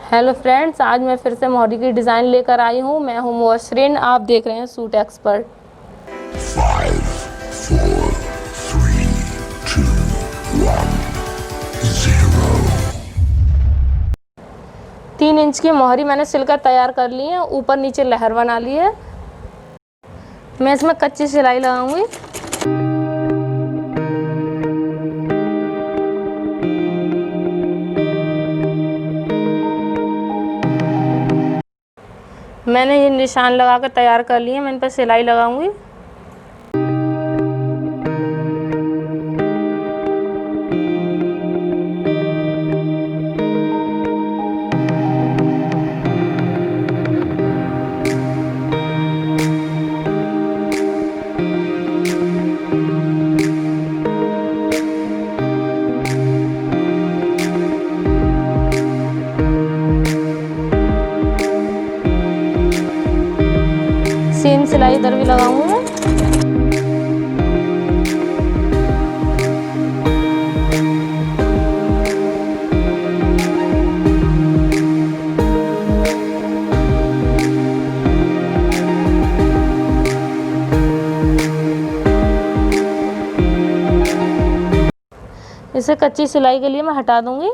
Hello friends, आज मैं फिर से मोहरी की डिज़ाइन लेकर आई हूँ। मैं हूँ मोहसिन, आप देख रहे हैं सूट एक्सपर्ट। 5, 4, 3, 2, 1, 0। 3 इंच की मोहरी मैंने सिलकर तैयार कर ली है। ऊपर नीचे लहर बना ली है। मैं इसमें कच्ची सिलाई लगाऊंगी। मैंने ये निशान लगाकर तैयार कर लिए। मैं इन पर सिलाई लगाऊंगी। सेम सिलाई इधर भी लगाऊंगी मैं। इसे कच्ची सिलाई के लिए मैं हटा दूंगी।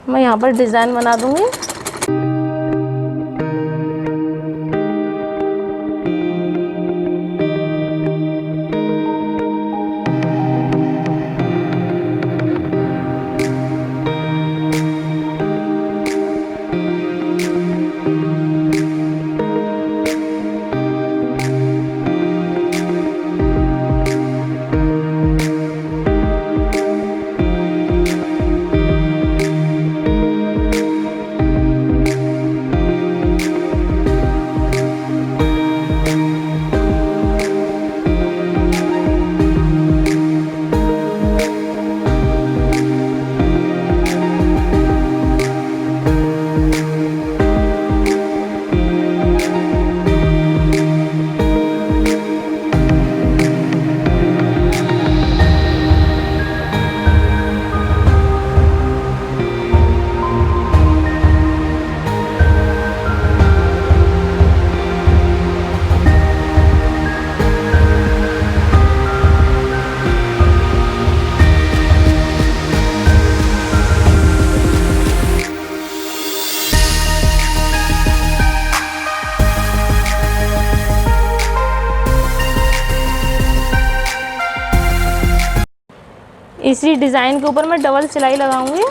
मैं यहाँ पर डिज़ाइन बना दूंगी। इसी डिज़ाइन के ऊपर मैं डबल सिलाई लगाऊंगी।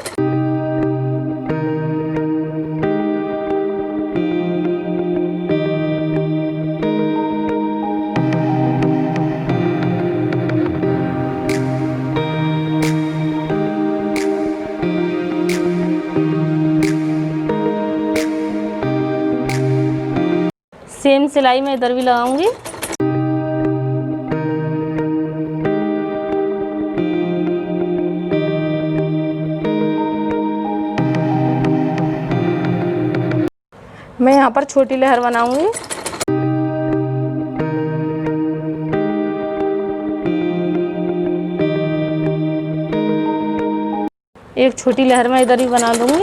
सेम सिलाई मैं इधर भी लगाऊंगी। मैं यहाँ पर छोटी लहर बनाऊंगी। एक छोटी लहर मैं इधर ही बना दूंगी।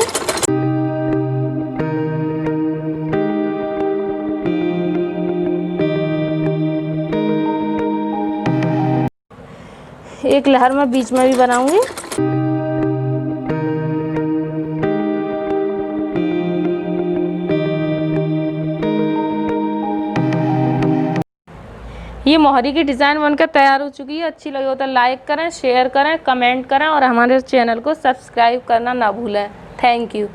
एक लहर मैं बीच में भी बनाऊंगी। ये मोहरी की डिज़ाइन बनकर तैयार हो चुकी है। अच्छी लगी हो तो लाइक करें, शेयर करें, कमेंट करें और हमारे चैनल को सब्सक्राइब करना ना भूलें। Thank you.